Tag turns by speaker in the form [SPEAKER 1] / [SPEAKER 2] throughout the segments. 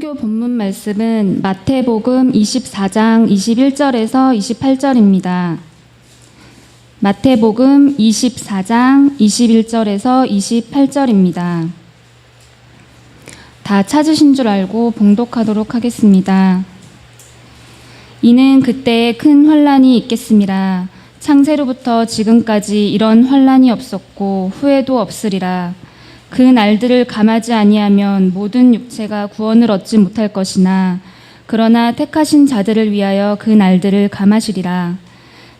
[SPEAKER 1] 설교 본문 말씀은 마태복음 24장 21절에서 28절입니다. 마태복음 24장 21절에서 28절입니다. 다 찾으신 줄 알고 봉독하도록 하겠습니다. 이는 그때에 큰 환란이 있겠습니다. 창세로부터 지금까지 이런 환란이 없었고 후에도 없으리라. 그 날들을 감하지 아니하면 모든 육체가 구원을 얻지 못할 것이나 그러나 택하신 자들을 위하여 그 날들을 감하시리라.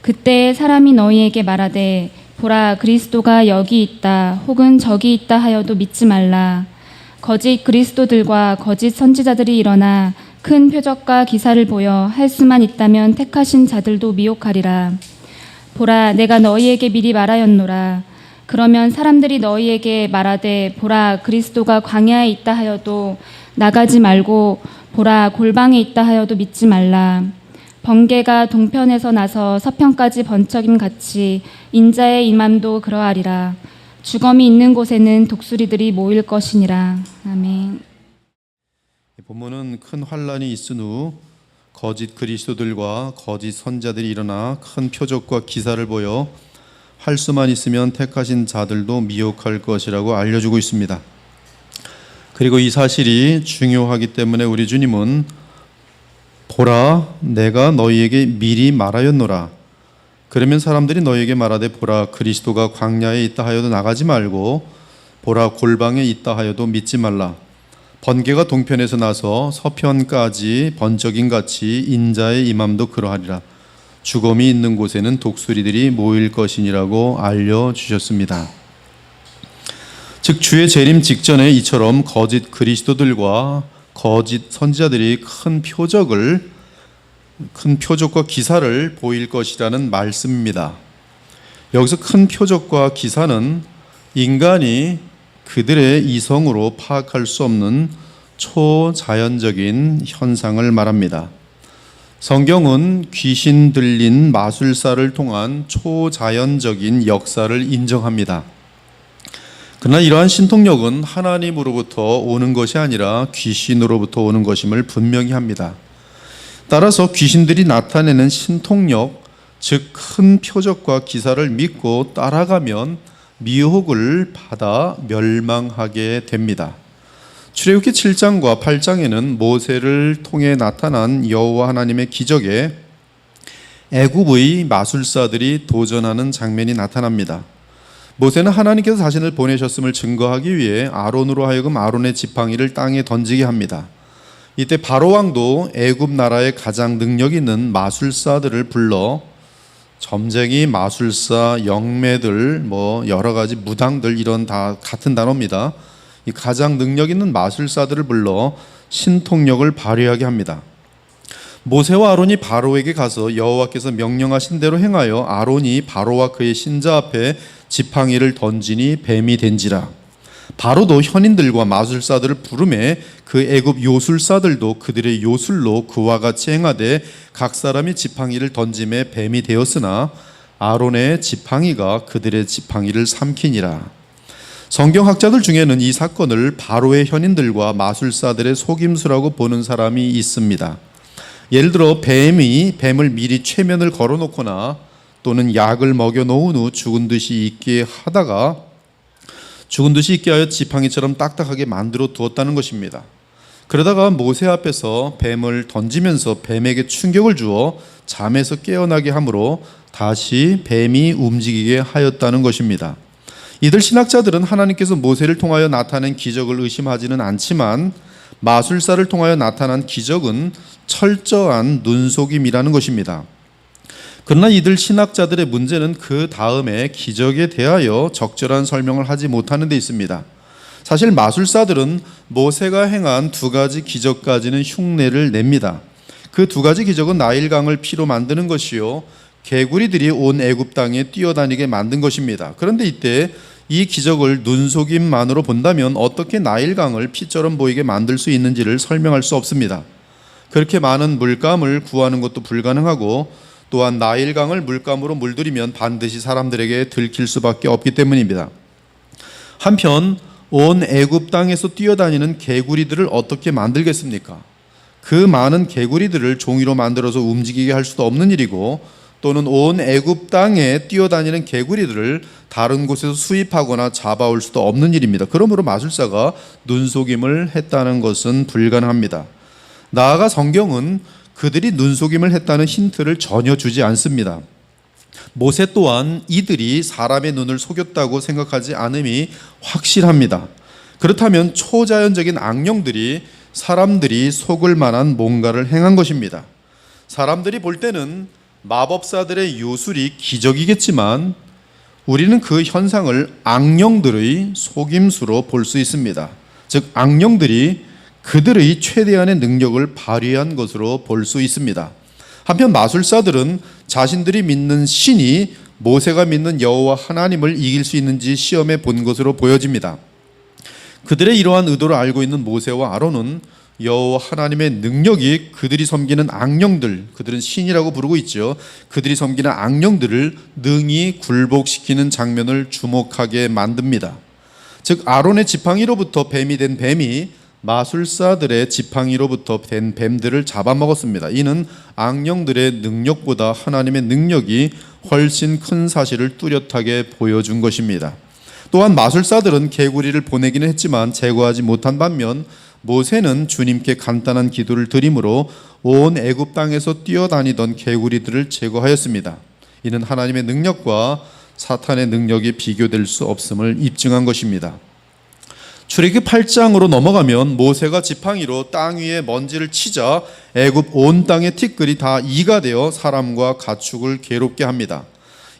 [SPEAKER 1] 그때에 사람이 너희에게 말하되 보라 그리스도가 여기 있다 혹은 저기 있다 하여도 믿지 말라. 거짓 그리스도들과 거짓 선지자들이 일어나 큰 표적과 기사를 보여 할 수만 있다면 택하신 자들도 미혹하리라. 보라 내가 너희에게 미리 말하였노라. 그러면 사람들이 너희에게 말하되 보라 그리스도가 광야에 있다 하여도 나가지 말고 보라 골방에 있다 하여도 믿지 말라. 번개가 동편에서 나서 서편까지 번쩍임 같이 인자의 임함도 그러하리라. 주검이 있는 곳에는 독수리들이 모일 것이니라. 아멘.
[SPEAKER 2] 본문은 큰 환란이 있은 후 거짓 그리스도들과 거짓 선자들이 일어나 큰 표적과 기사를 보여 할 수만 있으면 택하신 자들도 미혹할 것이라고 알려주고 있습니다. 그리고 이 사실이 중요하기 때문에 우리 주님은 보라 내가 너희에게 미리 말하였노라. 그러면 사람들이 너희에게 말하되 보라 그리스도가 광야에 있다 하여도 나가지 말고 보라 골방에 있다 하여도 믿지 말라. 번개가 동편에서 나서 서편까지 번쩍임같이 인자의 임함도 그러하리라. 주검이 있는 곳에는 독수리들이 모일 것이니라고 알려주셨습니다. 즉 주의 재림 직전에 이처럼 거짓 그리스도들과 거짓 선지자들이 큰 표적과 기사를 보일 것이라는 말씀입니다. 여기서 큰 표적과 기사는 인간이 그들의 이성으로 파악할 수 없는 초자연적인 현상을 말합니다. 성경은 귀신 들린 마술사를 통한 초자연적인 역사를 인정합니다. 그러나 이러한 신통력은 하나님으로부터 오는 것이 아니라 귀신으로부터 오는 것임을 분명히 합니다. 따라서 귀신들이 나타내는 신통력, 즉 큰 표적과 기사를 믿고 따라가면 미혹을 받아 멸망하게 됩니다. 출애굽기 7장과 8장에는 모세를 통해 나타난 여호와 하나님의 기적에 애굽의 마술사들이 도전하는 장면이 나타납니다. 모세는 하나님께서 자신을 보내셨음을 증거하기 위해 아론으로 하여금 아론의 지팡이를 땅에 던지게 합니다. 이때 바로 왕도 애굽 나라의 가장 능력 있는 마술사들을 불러 점쟁이, 마술사, 영매들, 여러 가지 무당들 이런 다 같은 단어입니다. 이 가장 능력 있는 마술사들을 불러 신통력을 발휘하게 합니다. 모세와 아론이 바로에게 가서 여호와께서 명령하신 대로 행하여 아론이 바로와 그의 신자 앞에 지팡이를 던지니 뱀이 된지라. 바로도 현인들과 마술사들을 부르매 그 애굽 요술사들도 그들의 요술로 그와 같이 행하되 각 사람이 지팡이를 던짐에 뱀이 되었으나 아론의 지팡이가 그들의 지팡이를 삼키니라. 성경학자들 중에는 이 사건을 바로의 현인들과 마술사들의 속임수라고 보는 사람이 있습니다. 예를 들어 뱀을 미리 최면을 걸어놓거나 또는 약을 먹여놓은 후 죽은 듯이 있게 하여 지팡이처럼 딱딱하게 만들어 두었다는 것입니다. 그러다가 모세 앞에서 뱀을 던지면서 뱀에게 충격을 주어 잠에서 깨어나게 함으로 다시 뱀이 움직이게 하였다는 것입니다. 이들 신학자들은 하나님께서 모세를 통하여 나타낸 기적을 의심하지는 않지만 마술사를 통하여 나타난 기적은 철저한 눈속임이라는 것입니다. 그러나 이들 신학자들의 문제는 그 다음에 기적에 대하여 적절한 설명을 하지 못하는 데 있습니다. 사실 마술사들은 모세가 행한 두 가지 기적까지는 흉내를 냅니다. 그 두 가지 기적은 나일강을 피로 만드는 것이요 개구리들이 온 애굽 땅에 뛰어다니게 만든 것입니다. 그런데 이때 이 기적을 눈속임만으로 본다면 어떻게 나일강을 피처럼 보이게 만들 수 있는지를 설명할 수 없습니다. 그렇게 많은 물감을 구하는 것도 불가능하고 또한 나일강을 물감으로 물들이면 반드시 사람들에게 들킬 수밖에 없기 때문입니다. 한편 온 애굽 땅에서 뛰어다니는 개구리들을 어떻게 만들겠습니까? 그 많은 개구리들을 종이로 만들어서 움직이게 할 수도 없는 일이고, 또는 온 애굽 땅에 뛰어다니는 개구리들을 다른 곳에서 수입하거나 잡아올 수도 없는 일입니다. 그러므로 마술사가 눈속임을 했다는 것은 불가능합니다. 나아가 성경은 그들이 눈속임을 했다는 힌트를 전혀 주지 않습니다. 모세 또한 이들이 사람의 눈을 속였다고 생각하지 않음이 확실합니다. 그렇다면 초자연적인 악령들이 사람들이 속을 만한 뭔가를 행한 것입니다. 사람들이 볼 때는 마법사들의 요술이 기적이겠지만 우리는 그 현상을 악령들의 속임수로 볼 수 있습니다. 즉 악령들이 그들의 최대한의 능력을 발휘한 것으로 볼 수 있습니다. 한편 마술사들은 자신들이 믿는 신이 모세가 믿는 여호와 하나님을 이길 수 있는지 시험해 본 것으로 보여집니다. 그들의 이러한 의도를 알고 있는 모세와 아론은 여호와 하나님의 능력이 그들이 섬기는 악령들, 그들은 신이라고 부르고 있죠. 그들이 섬기는 악령들을 능히 굴복시키는 장면을 주목하게 만듭니다. 즉 아론의 지팡이로부터 뱀이 된 뱀이 마술사들의 지팡이로부터 된 뱀들을 잡아먹었습니다. 이는 악령들의 능력보다 하나님의 능력이 훨씬 큰 사실을 뚜렷하게 보여준 것입니다. 또한 마술사들은 개구리를 보내기는 했지만 제거하지 못한 반면 모세는 주님께 간단한 기도를 드림으로 온 애굽 땅에서 뛰어다니던 개구리들을 제거하였습니다. 이는 하나님의 능력과 사탄의 능력이 비교될 수 없음을 입증한 것입니다. 출애굽기 8장으로 넘어가면 모세가 지팡이로 땅 위에 먼지를 치자 애굽 온 땅의 티끌이 다 이가 되어 사람과 가축을 괴롭게 합니다.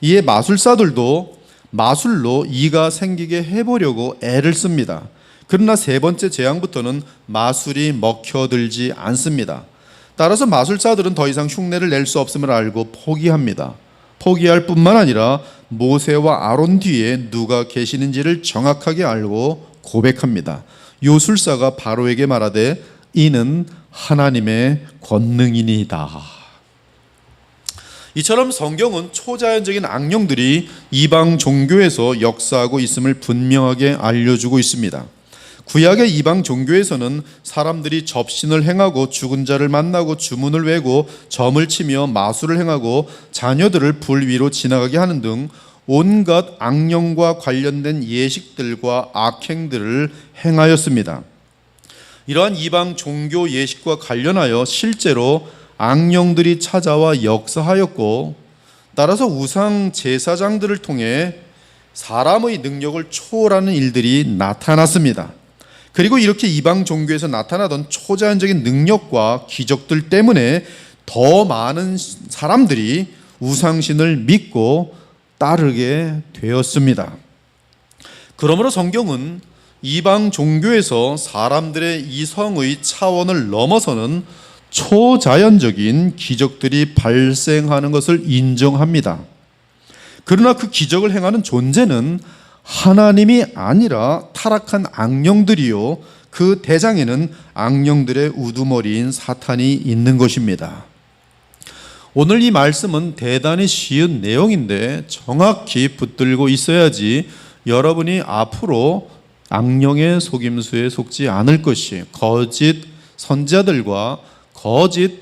[SPEAKER 2] 이에 마술사들도 마술로 이가 생기게 해보려고 애를 씁니다. 그러나 세 번째 재앙부터는 마술이 먹혀들지 않습니다. 따라서 마술사들은 더 이상 흉내를 낼 수 없음을 알고 포기합니다. 포기할 뿐만 아니라 모세와 아론 뒤에 누가 계시는지를 정확하게 알고 고백합니다. 요술사가 바로에게 말하되 이는 하나님의 권능이니이다. 이처럼 성경은 초자연적인 악령들이 이방 종교에서 역사하고 있음을 분명하게 알려주고 있습니다. 구약의 이방 종교에서는 사람들이 접신을 행하고 죽은 자를 만나고 주문을 외고 점을 치며 마술을 행하고 자녀들을 불 위로 지나가게 하는 등 온갖 악령과 관련된 예식들과 악행들을 행하였습니다. 이러한 이방 종교 예식과 관련하여 실제로 악령들이 찾아와 역사하였고, 따라서 우상 제사장들을 통해 사람의 능력을 초월하는 일들이 나타났습니다. 그리고 이렇게 이방 종교에서 나타나던 초자연적인 능력과 기적들 때문에 더 많은 사람들이 우상신을 믿고 따르게 되었습니다. 그러므로 성경은 이방 종교에서 사람들의 이성의 차원을 넘어서는 초자연적인 기적들이 발생하는 것을 인정합니다. 그러나 그 기적을 행하는 존재는 하나님이 아니라 타락한 악령들이요, 그 대장에는 악령들의 우두머리인 사탄이 있는 것입니다. 오늘 이 말씀은 대단히 쉬운 내용인데 정확히 붙들고 있어야지 여러분이 앞으로 악령의 속임수에 속지 않을 것이, 거짓 선지자들과 거짓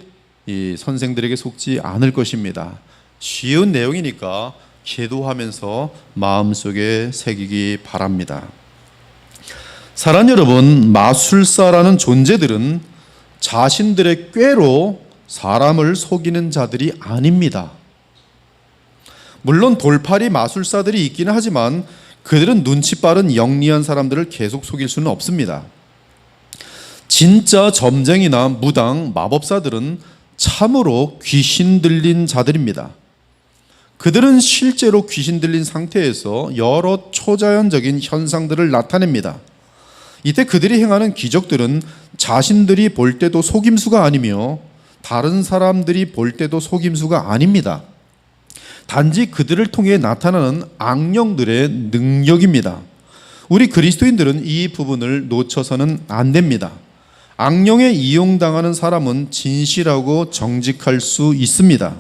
[SPEAKER 2] 선생들에게 속지 않을 것입니다. 쉬운 내용이니까 기도하면서 마음속에 새기기 바랍니다. 사랑하는 여러분, 마술사라는 존재들은 자신들의 꾀로 사람을 속이는 자들이 아닙니다. 물론 돌팔이 마술사들이 있기는 하지만 그들은 눈치 빠른 영리한 사람들을 계속 속일 수는 없습니다. 진짜 점쟁이나 무당, 마법사들은 참으로 귀신 들린 자들입니다. 그들은 실제로 귀신 들린 상태에서 여러 초자연적인 현상들을 나타냅니다. 이때 그들이 행하는 기적들은 자신들이 볼 때도 속임수가 아니며 다른 사람들이 볼 때도 속임수가 아닙니다. 단지 그들을 통해 나타나는 악령들의 능력입니다. 우리 그리스도인들은 이 부분을 놓쳐서는 안 됩니다. 악령에 이용당하는 사람은 진실하고 정직할 수 있습니다.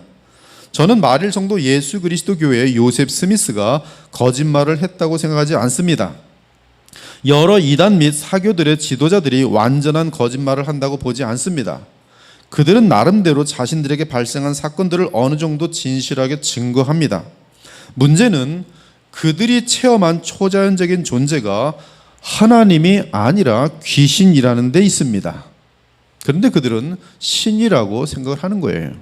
[SPEAKER 2] 저는 마릴 성도 예수 그리스도 교회의 요셉 스미스가 거짓말을 했다고 생각하지 않습니다. 여러 이단 및 사교들의 지도자들이 완전한 거짓말을 한다고 보지 않습니다. 그들은 나름대로 자신들에게 발생한 사건들을 어느 정도 진실하게 증거합니다. 문제는 그들이 체험한 초자연적인 존재가 하나님이 아니라 귀신이라는 데 있습니다. 그런데 그들은 신이라고 생각을 하는 거예요.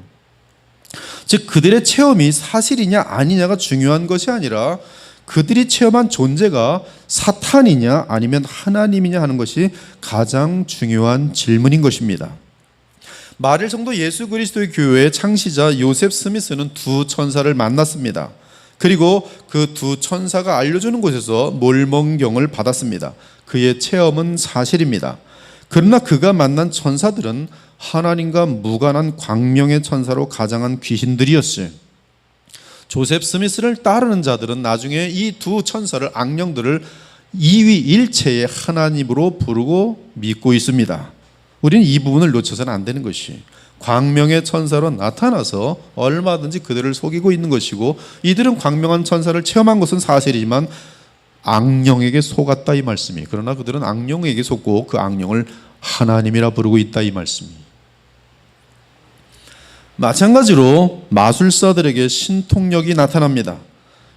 [SPEAKER 2] 즉 그들의 체험이 사실이냐 아니냐가 중요한 것이 아니라 그들이 체험한 존재가 사탄이냐 아니면 하나님이냐 하는 것이 가장 중요한 질문인 것입니다. 마릴 성도 예수 그리스도의 교회의 창시자 요셉 스미스는 두 천사를 만났습니다. 그리고 그 두 천사가 알려주는 곳에서 몰몬경을 받았습니다. 그의 체험은 사실입니다. 그러나 그가 만난 천사들은 하나님과 무관한 광명의 천사로 가장한 귀신들이었어요. 조셉 스미스를 따르는 자들은 나중에 이 두 천사를, 악령들을 이위일체의 하나님으로 부르고 믿고 있습니다. 우리는 이 부분을 놓쳐서는 안 되는 것이, 광명의 천사로 나타나서 얼마든지 그들을 속이고 있는 것이고, 이들은 광명한 천사를 체험한 것은 사실이지만 악령에게 속았다 이 말씀이. 그러나 그들은 악령에게 속고 그 악령을 하나님이라 부르고 있다 이 말씀이. 마찬가지로 마술사들에게 신통력이 나타납니다.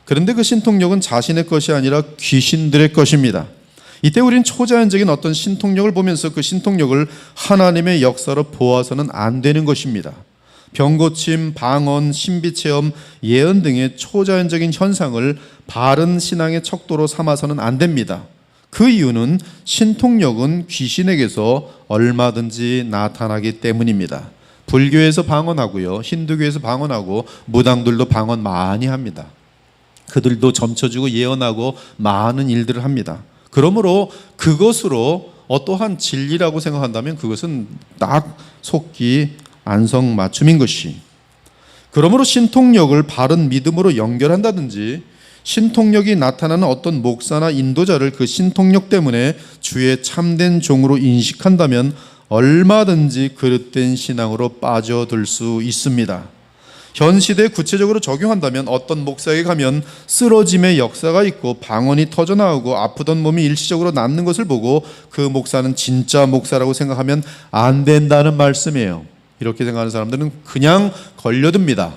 [SPEAKER 2] 그런데 그 신통력은 자신의 것이 아니라 귀신들의 것입니다. 이때 우리는 초자연적인 어떤 신통력을 보면서 그 신통력을 하나님의 역사로 보아서는 안 되는 것입니다. 병고침, 방언, 신비체험, 예언 등의 초자연적인 현상을 바른 신앙의 척도로 삼아서는 안 됩니다. 그 이유는 신통력은 귀신에게서 얼마든지 나타나기 때문입니다. 불교에서 방언하고요, 힌두교에서 방언하고, 무당들도 방언 많이 합니다. 그들도 점쳐주고 예언하고 많은 일들을 합니다. 그러므로 그것으로 어떠한 진리라고 생각한다면 그것은 딱 속기 안성맞춤인 것이. 그러므로 신통력을 바른 믿음으로 연결한다든지, 신통력이 나타나는 어떤 목사나 인도자를 그 신통력 때문에 주의 참된 종으로 인식한다면 얼마든지 그릇된 신앙으로 빠져들 수 있습니다. 현 시대에 구체적으로 적용한다면 어떤 목사에게 가면 쓰러짐의 역사가 있고 방언이 터져나오고 아프던 몸이 일시적으로 낫는 것을 보고 그 목사는 진짜 목사라고 생각하면 안 된다는 말씀이에요. 이렇게 생각하는 사람들은 그냥 걸려듭니다.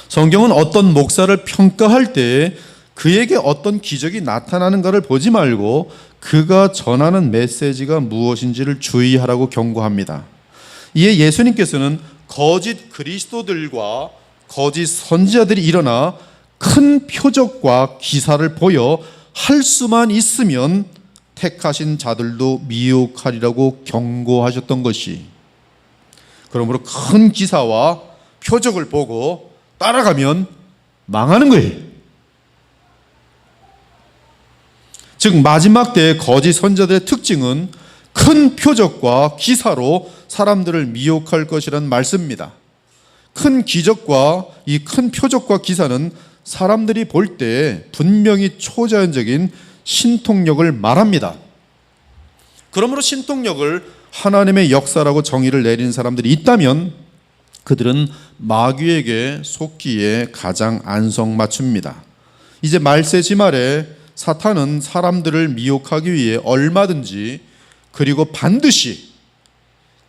[SPEAKER 2] 성경은 어떤 목사를 평가할 때 그에게 어떤 기적이 나타나는가를 보지 말고 그가 전하는 메시지가 무엇인지를 주의하라고 경고합니다. 이에 예수님께서는 거짓 그리스도들과 거짓 선지자들이 일어나 큰 표적과 기사를 보여 할 수만 있으면 택하신 자들도 미혹하리라고 경고하셨던 것이, 그러므로 큰 기사와 표적을 보고 따라가면 망하는 거예요. 즉 마지막 때의 거짓 선지자들의 특징은 큰 표적과 기사로 사람들을 미혹할 것이라는 말씀입니다. 큰 기적과 이 큰 표적과 기사는 사람들이 볼 때 분명히 초자연적인 신통력을 말합니다. 그러므로 신통력을 하나님의 역사라고 정의를 내리는 사람들이 있다면 그들은 마귀에게 속기에 가장 안성맞춤입니다. 이제 말세지 말에 사탄은 사람들을 미혹하기 위해 얼마든지, 그리고 반드시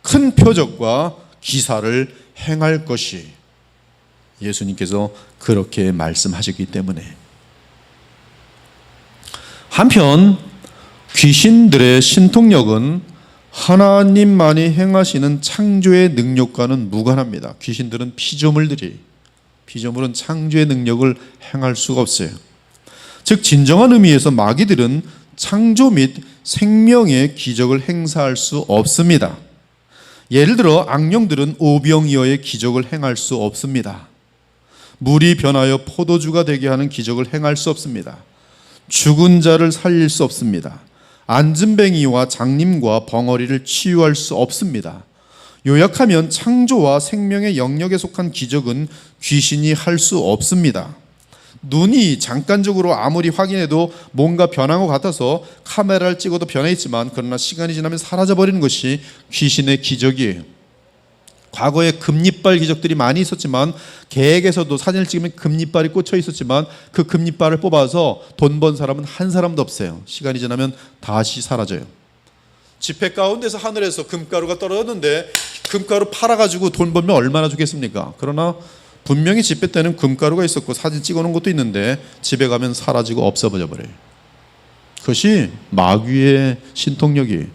[SPEAKER 2] 큰 표적과 기사를 행할 것이, 예수님께서 그렇게 말씀하셨기 때문에. 한편 귀신들의 신통력은 하나님만이 행하시는 창조의 능력과는 무관합니다. 귀신들은 피조물은 창조의 능력을 행할 수가 없어요. 즉 진정한 의미에서 마귀들은 창조 및 생명의 기적을 행사할 수 없습니다. 예를 들어 악령들은 오병이어의 기적을 행할 수 없습니다. 물이 변하여 포도주가 되게 하는 기적을 행할 수 없습니다. 죽은 자를 살릴 수 없습니다. 안진뱅이와 장님과 벙어리를 치유할 수 없습니다. 요약하면 창조와 생명의 영역에 속한 기적은 귀신이 할 수 없습니다. 눈이 잠깐적으로 아무리 확인해도 뭔가 변한 것 같아서 카메라를 찍어도 변해 있지만, 그러나 시간이 지나면 사라져버리는 것이 귀신의 기적이에요. 과거에 금리빨 기적들이 많이 있었지만 계획에서도 사진을 찍으면 금리빨이 꽂혀 있었지만 그 금리빨을 뽑아서 돈 번 사람은 한 사람도 없어요. 시간이 지나면 다시 사라져요. 지폐 가운데서 하늘에서 금가루가 떨어졌는데 금가루 팔아가지고 돈 벌면 얼마나 좋겠습니까? 그러나 분명히 지폐 때는 금가루가 있었고 사진 찍어놓은 것도 있는데 집에 가면 사라지고 없어져 버려요. 그것이 마귀의 신통력이,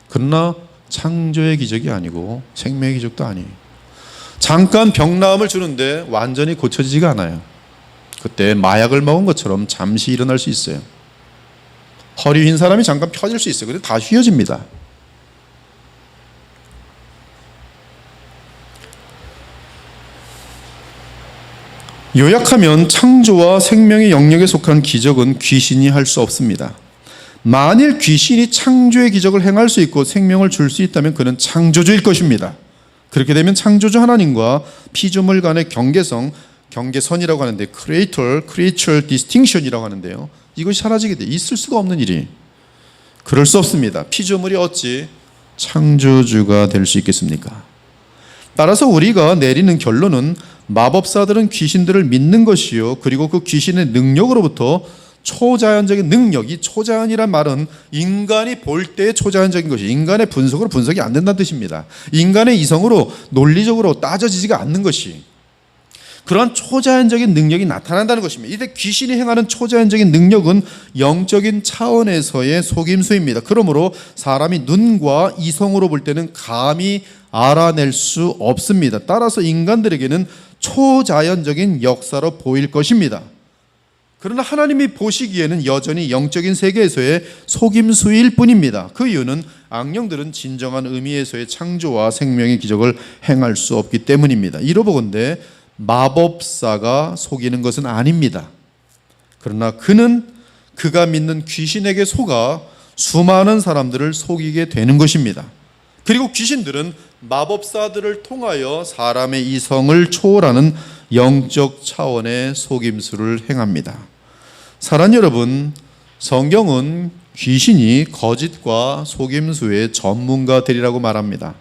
[SPEAKER 2] 그러나 창조의 기적이 아니고 생명의 기적도 아니에요. 잠깐 병나음을 주는데 완전히 고쳐지지가 않아요. 그때 마약을 먹은 것처럼 잠시 일어날 수 있어요. 허리 휜 사람이 잠깐 펴질 수 있어요. 근데 다 휘어집니다. 요약하면 창조와 생명의 영역에 속한 기적은 귀신이 할 수 없습니다. 만일 귀신이 창조의 기적을 행할 수 있고 생명을 줄 수 있다면 그는 창조주일 것입니다. 그렇게 되면 창조주 하나님과 피조물 간의 경계선이라고 하는데 creature distinction이라고 하는데요. 이것이 사라지게 돼. 있을 수가 없는 일이. 그럴 수 없습니다. 피조물이 어찌 창조주가 될 수 있겠습니까? 따라서 우리가 내리는 결론은 마법사들은 귀신들을 믿는 것이요, 그리고 그 귀신의 능력으로부터 초자연적인 능력이, 초자연이란 말은 인간이 볼 때의 초자연적인 것이 인간의 분석으로 분석이 안 된다는 뜻입니다. 인간의 이성으로 논리적으로 따져지지가 않는 것이, 그러한 초자연적인 능력이 나타난다는 것입니다. 이때 귀신이 행하는 초자연적인 능력은 영적인 차원에서의 속임수입니다. 그러므로 사람이 눈과 이성으로 볼 때는 감히 알아낼 수 없습니다. 따라서 인간들에게는 초자연적인 역사로 보일 것입니다. 그러나 하나님이 보시기에는 여전히 영적인 세계에서의 속임수일 뿐입니다. 그 이유는 악령들은 진정한 의미에서의 창조와 생명의 기적을 행할 수 없기 때문입니다. 이로보건대 마법사가 속이는 것은 아닙니다. 그러나 그는 그가 믿는 귀신에게 속아 수많은 사람들을 속이게 되는 것입니다. 그리고 귀신들은 마법사들을 통하여 사람의 이성을 초월하는 영적 차원의 속임수를 행합니다. 사랑하는 여러분, 성경은 귀신이 거짓과 속임수의 전문가 되리라고 말합니다.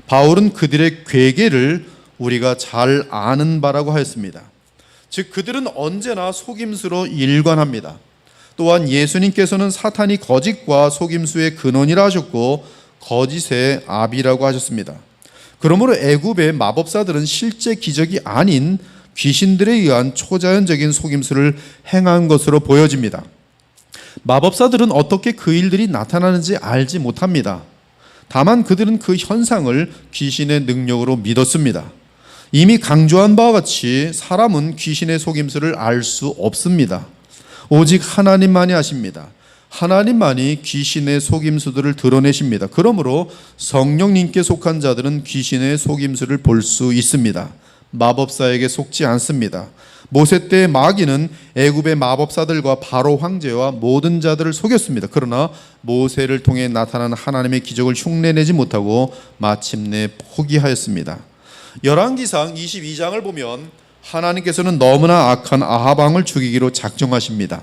[SPEAKER 2] 바울은 그들의 괴계를 우리가 잘 아는 바라고 하였습니다. 즉 그들은 언제나 속임수로 일관합니다. 또한 예수님께서는 사탄이 거짓과 속임수의 근원이라 하셨고 거짓의 아비라고 하셨습니다. 그러므로 애굽의 마법사들은 실제 기적이 아닌 귀신들에 의한 초자연적인 속임수를 행한 것으로 보여집니다. 마법사들은 어떻게 그 일들이 나타나는지 알지 못합니다. 다만 그들은 그 현상을 귀신의 능력으로 믿었습니다. 이미 강조한 바와 같이 사람은 귀신의 속임수를 알 수 없습니다. 오직 하나님만이 아십니다. 하나님만이 귀신의 속임수들을 드러내십니다. 그러므로 성령님께 속한 자들은 귀신의 속임수를 볼 수 있습니다. 마법사에게 속지 않습니다. 모세 때의 마귀는 애굽의 마법사들과 바로 황제와 모든 자들을 속였습니다. 그러나 모세를 통해 나타난 하나님의 기적을 흉내내지 못하고 마침내 포기하였습니다. 열왕기상 22장을 보면 하나님께서는 너무나 악한 아합 왕을 죽이기로 작정하십니다.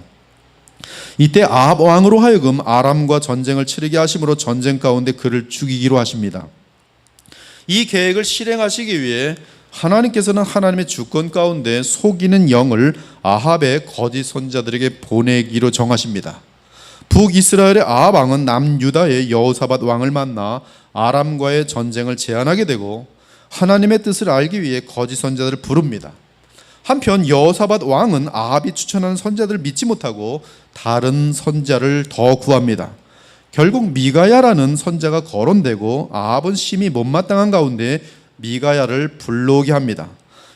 [SPEAKER 2] 이때 아합 왕으로 하여금 아람과 전쟁을 치르게 하심으로 전쟁 가운데 그를 죽이기로 하십니다. 이 계획을 실행하시기 위해 하나님께서는 하나님의 주권 가운데 속이는 영을 아합의 거짓 선지자들에게 보내기로 정하십니다. 북이스라엘의 아합 왕은 남유다의 여호사밧 왕을 만나 아람과의 전쟁을 제안하게 되고 하나님의 뜻을 알기 위해 거짓 선지자들을 부릅니다. 한편 여호사밧 왕은 아합이 추천하는 선지자들을 믿지 못하고 다른 선지자를 더 구합니다. 결국 미가야라는 선지자가 거론되고 아합은 심히 못마땅한 가운데 미가야를 불러오게 합니다.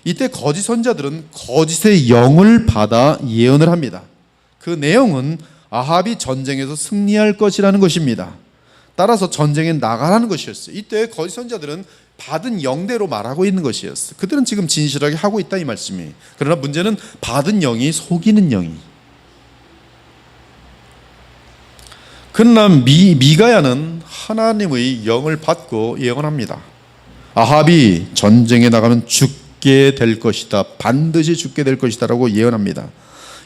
[SPEAKER 2] 이때 거짓 선지자들은 거짓의 영을 받아 예언을 합니다. 그 내용은 아합이 전쟁에서 승리할 것이라는 것입니다. 따라서 전쟁에 나가라는 것이었어요. 이때 거짓 선지자들은 받은 영대로 말하고 있는 것이었어요. 그들은 지금 진실하게 하고 있다 이 말씀이. 그러나 문제는 받은 영이 속이는 영이. 그러나 미가야는 하나님의 영을 받고 예언합니다. 아합이 전쟁에 나가면 죽게 될 것이다. 반드시 죽게 될 것이다 라고 예언합니다.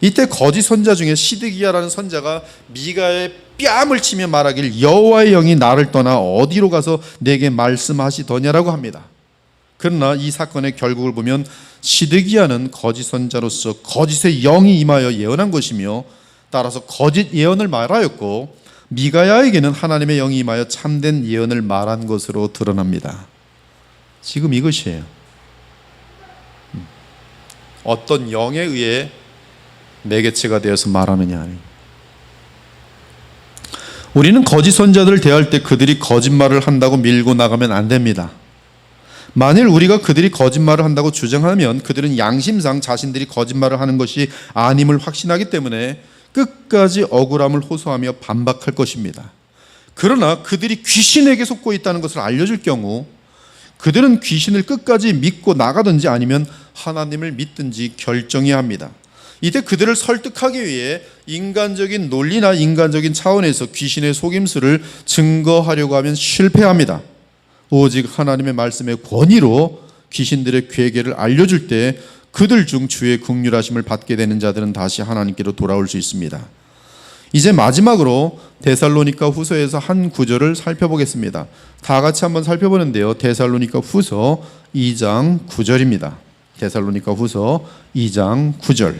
[SPEAKER 2] 이때 거짓 선자 중에 시드기야라는 선자가 미가야의 뺨을 치며 말하길 여호와의 영이 나를 떠나 어디로 가서 내게 말씀하시더냐라고 합니다. 그러나 이 사건의 결국을 보면 시드기야는 거짓 선자로서 거짓의 영이 임하여 예언한 것이며 따라서 거짓 예언을 말하였고 미가야에게는 하나님의 영이 임하여 참된 예언을 말한 것으로 드러납니다. 지금 이것이에요. 어떤 영에 의해 매개체가 되어서 말하느냐. 우리는 거짓 선자들을 대할 때 그들이 거짓말을 한다고 밀고 나가면 안 됩니다. 만일 우리가 그들이 거짓말을 한다고 주장하면 그들은 양심상 자신들이 거짓말을 하는 것이 아님을 확신하기 때문에 끝까지 억울함을 호소하며 반박할 것입니다. 그러나 그들이 귀신에게 속고 있다는 것을 알려줄 경우 그들은 귀신을 끝까지 믿고 나가든지 아니면 하나님을 믿든지 결정해야 합니다. 이때 그들을 설득하기 위해 인간적인 논리나 인간적인 차원에서 귀신의 속임수를 증거하려고 하면 실패합니다. 오직 하나님의 말씀의 권위로 귀신들의 괴계를 알려줄 때 그들 중 주의 긍휼하심을 받게 되는 자들은 다시 하나님께로 돌아올 수 있습니다. 이제 마지막으로 데살로니가 후서에서 한 구절을 살펴보겠습니다. 다 같이 한번 살펴보는데요. 데살로니가 후서 2장 9절입니다. 데살로니가 후서 2장 9절.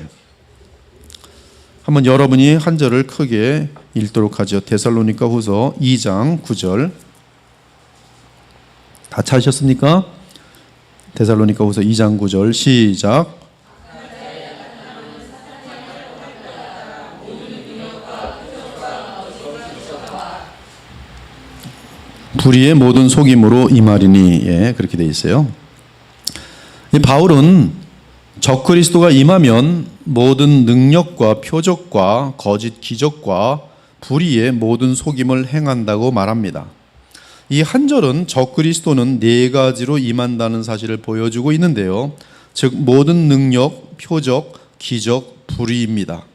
[SPEAKER 2] 한번 여러분이 한 절을 크게 읽도록 하죠. 데살로니가 후서 2장 9절. 다 찾으셨습니까? 데살로니가 후서 2장 9절 시작. 불의의 모든 속임으로 임하리니. 예, 그렇게 되어 있어요. 바울은 적그리스도가 임하면 모든 능력과 표적과 거짓 기적과 불의의 모든 속임을 행한다고 말합니다. 이 한 절은 적그리스도는 네 가지로 임한다는 사실을 보여주고 있는데요. 즉 모든 능력, 표적, 기적, 불의입니다.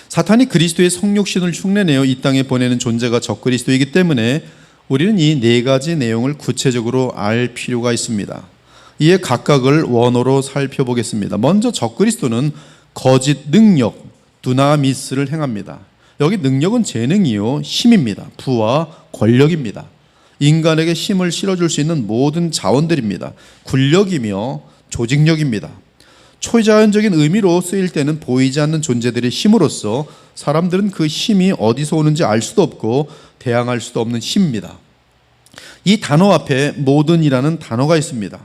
[SPEAKER 2] 사탄이 그리스도의 성육신을 흉내내어 이 땅에 보내는 존재가 적그리스도이기 때문에 우리는 이 네 가지 내용을 구체적으로 알 필요가 있습니다. 이에 각각을 원어로 살펴보겠습니다. 먼저 적그리스도는 거짓 능력, 두나미스를 행합니다. 여기 능력은 재능이요, 힘입니다. 부와 권력입니다. 인간에게 힘을 실어줄 수 있는 모든 자원들입니다. 군력이며 조직력입니다. 초자연적인 의미로 쓰일 때는 보이지 않는 존재들의 힘으로써 사람들은 그 힘이 어디서 오는지 알 수도 없고 대항할 수도 없는 힘입니다. 이 단어 앞에 모든이라는 단어가 있습니다.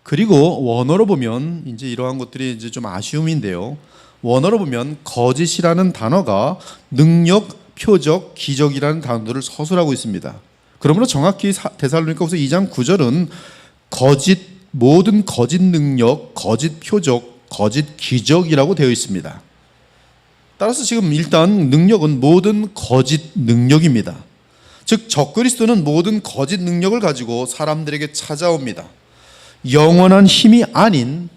[SPEAKER 2] 그리고 원어로 보면 이제 이러한 것들이 이제 좀 아쉬움인데요. 원어로 보면 거짓이라는 단어가 능력, 표적, 기적이라는 단어들을 서술하고 있습니다. 그러므로 정확히 데살로니가후서 2장 9절은 모든 거짓 능력, 거짓 표적, 거짓 기적이라고 되어 있습니다. 따라서 지금 일단 능력은 모든 거짓 능력입니다. 즉 적그리스도는 모든 거짓 능력을 가지고 사람들에게 찾아옵니다. 영원한 힘이 아닌,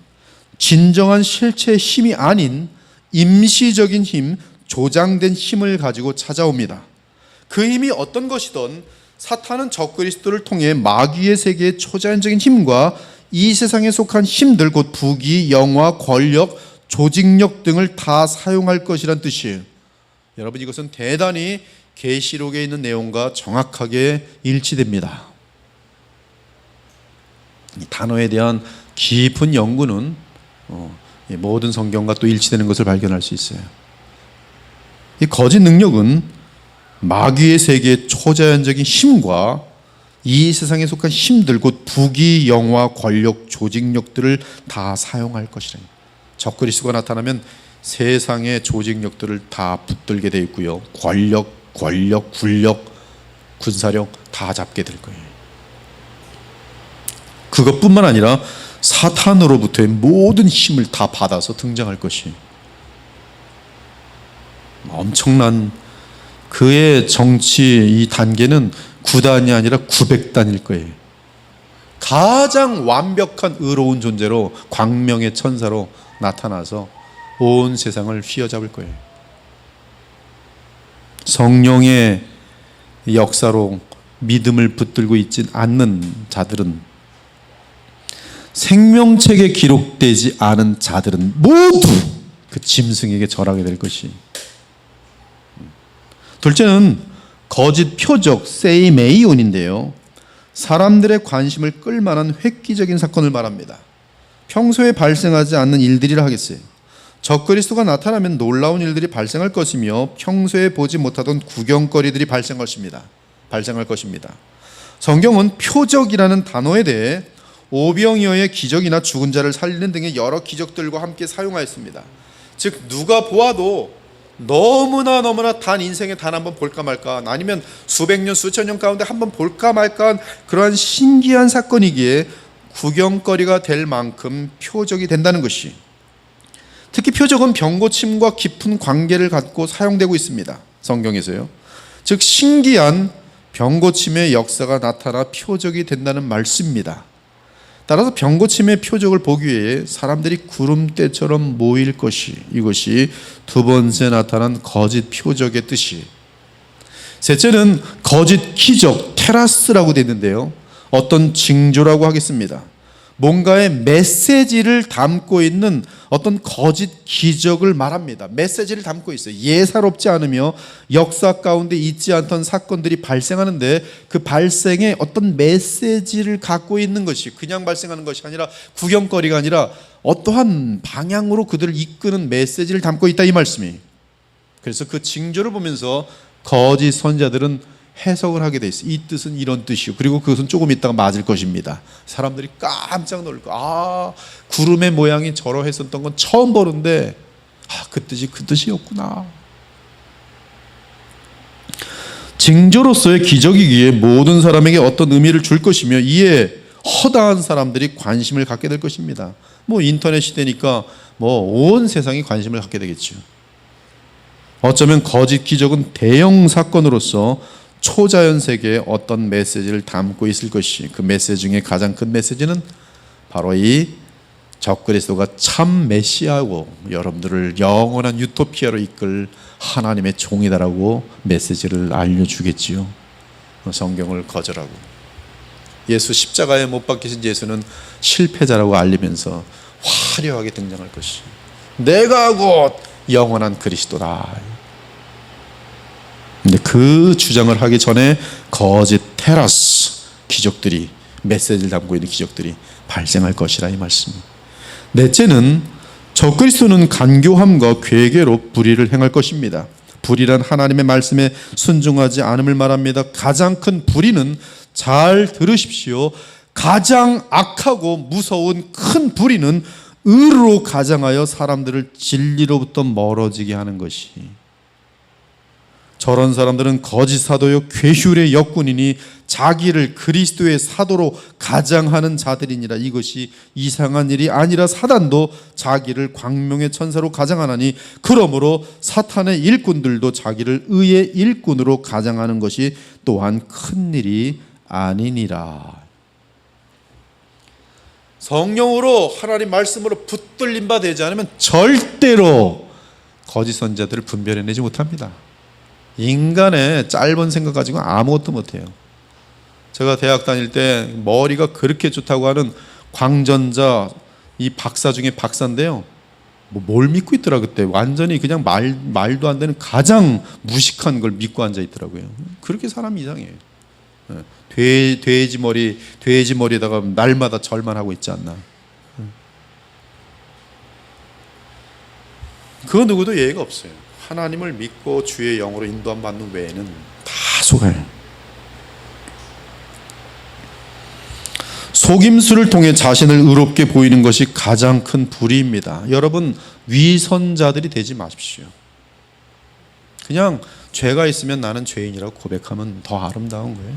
[SPEAKER 2] 진정한 실체의 힘이 아닌 임시적인 힘, 조장된 힘을 가지고 찾아옵니다. 그 힘이 어떤 것이든 사탄은 적그리스도를 통해 마귀의 세계의 초자연적인 힘과 이 세상에 속한 힘들, 곧 부귀, 영화, 권력, 조직력 등을 다 사용할 것이란 뜻이에요. 여러분, 이것은 대단히 계시록에 있는 내용과 정확하게 일치됩니다. 이 단어에 대한 깊은 연구는 모든 성경과 또 일치되는 것을 발견할 수 있어요. 이 거짓 능력은 마귀의 세계의 초자연적인 힘과 이 세상에 속한 힘들, 곧 부귀, 영화, 권력, 조직력들을 다 사용할 것이라. 적그리스도가 나타나면 세상의 조직력들을 다 붙들게 되어 있고요. 권력, 군력, 군사력 다 잡게 될 거예요. 그것뿐만 아니라 사탄으로부터의 모든 힘을 다 받아서 등장할 것이 엄청난 그의 정치 이 단계는 9단이 아니라 900단일 거예요. 가장 완벽한 의로운 존재로 광명의 천사로 나타나서 온 세상을 휘어잡을 거예요. 성령의 역사로 믿음을 붙들고 있지 않는 자들은, 생명책에 기록되지 않은 자들은 모두 그 짐승에게 절하게 될 것이. 둘째는 거짓 표적 세이메이온인데요. 사람들의 관심을 끌만한 획기적인 사건을 말합니다. 평소에 발생하지 않는 일들이라 하겠어요. 적그리스도가 나타나면 놀라운 일들이 발생할 것이며 평소에 보지 못하던 구경거리들이 발생할 것입니다. 성경은 표적이라는 단어에 대해 오병이어의 기적이나 죽은 자를 살리는 등의 여러 기적들과 함께 사용하였습니다. 즉 누가 보아도 너무나 단 인생에 단 한 번 볼까 말까, 아니면 수백 년 수천 년 가운데 한 번 볼까 말까 그러한 신기한 사건이기에 구경거리가 될 만큼 표적이 된다는 것이, 특히 표적은 병고침과 깊은 관계를 갖고 사용되고 있습니다. 성경에서요. 즉 신기한 병고침의 역사가 나타나 표적이 된다는 말씀입니다. 따라서 병고침의 표적을 보기 위해 사람들이 구름대처럼 모일 것이, 이것이 두 번째 나타난 거짓 표적의 뜻이. 셋째는 거짓 기적, 테라스라고 되어 있는데요. 어떤 징조라고 하겠습니다. 뭔가의 메시지를 담고 있는 어떤 거짓 기적을 말합니다. 메시지를 담고 있어요. 예사롭지 않으며 역사 가운데 있지 않던 사건들이 발생하는데 그 발생에 어떤 메시지를 갖고 있는 것이, 그냥 발생하는 것이 아니라 구경거리가 아니라 어떠한 방향으로 그들을 이끄는 메시지를 담고 있다, 이 말씀이. 그래서 그 징조를 보면서 거짓 선지자들은 해석을 하게 돼 있어요. 이 뜻은 이런 뜻이요, 그리고 그것은 조금 있다가 맞을 것입니다. 사람들이 깜짝 놀랄 거야. 구름의 모양이 저러했었던 건 처음 보는데 그 뜻이 그 뜻이었구나. 징조로서의 기적이기에 모든 사람에게 어떤 의미를 줄 것이며 이에 허다한 사람들이 관심을 갖게 될 것입니다. 인터넷 시대니까 온 세상이 관심을 갖게 되겠죠. 어쩌면 거짓 기적은 대형 사건으로서 초자연 세계에 어떤 메시지를 담고 있을 것이, 그 메시지 중에 가장 큰 메시지는 바로 이 적그리스도가 참 메시아고 여러분들을 영원한 유토피아로 이끌 하나님의 종이다라고 메시지를 알려주겠지요. 성경을 거절하고 예수 십자가에 못 박히신 예수는 실패자라고 알리면서 화려하게 등장할 것이, 내가 곧 영원한 그리스도다. 근데 그 주장을 하기 전에 거짓 테라스 기적들이, 메시지를 담고 있는 기적들이 발생할 것이라, 이 말씀. 넷째는 적그리스도는 간교함과 괴계로 불의를 행할 것입니다. 불의란 하나님의 말씀에 순종하지 않음을 말합니다. 가장 큰 불의는, 잘 들으십시오, 가장 악하고 무서운 큰 불의는 의로 가장하여 사람들을 진리로부터 멀어지게 하는 것이. 저런 사람들은 거짓 사도요 괴휼의 역군이니 자기를 그리스도의 사도로 가장하는 자들이니라. 이것이 이상한 일이 아니라 사단도 자기를 광명의 천사로 가장하나니 그러므로 사탄의 일꾼들도 자기를 의의 일꾼으로 가장하는 것이 또한 큰 일이 아니니라. 성령으로 하나님 말씀으로 붙들림 바 되지 않으면 절대로 거짓 선지자들을 분별해내지 못합니다. 인간의 짧은 생각 가지고 아무것도 못해요. 제가 대학 다닐 때 머리가 그렇게 좋다고 하는 광전자 이 박사 중에 박사인데요, 뭘 믿고 있더라. 그때 완전히 그냥 말도 안 되는 가장 무식한 걸 믿고 앉아 있더라고요. 그렇게 사람이 이상해요. 돼지 머리에다가 날마다 절만 하고 있지 않나. 그 누구도 예의가 없어요. 하나님을 믿고 주의 영으로 인도함 받는 외에는 다 속아요. 속임수를 통해 자신을 의롭게 보이는 것이 가장 큰 불의입니다. 여러분, 위선자들이 되지 마십시오. 그냥 죄가 있으면 나는 죄인이라고 고백하면 더 아름다운 거예요.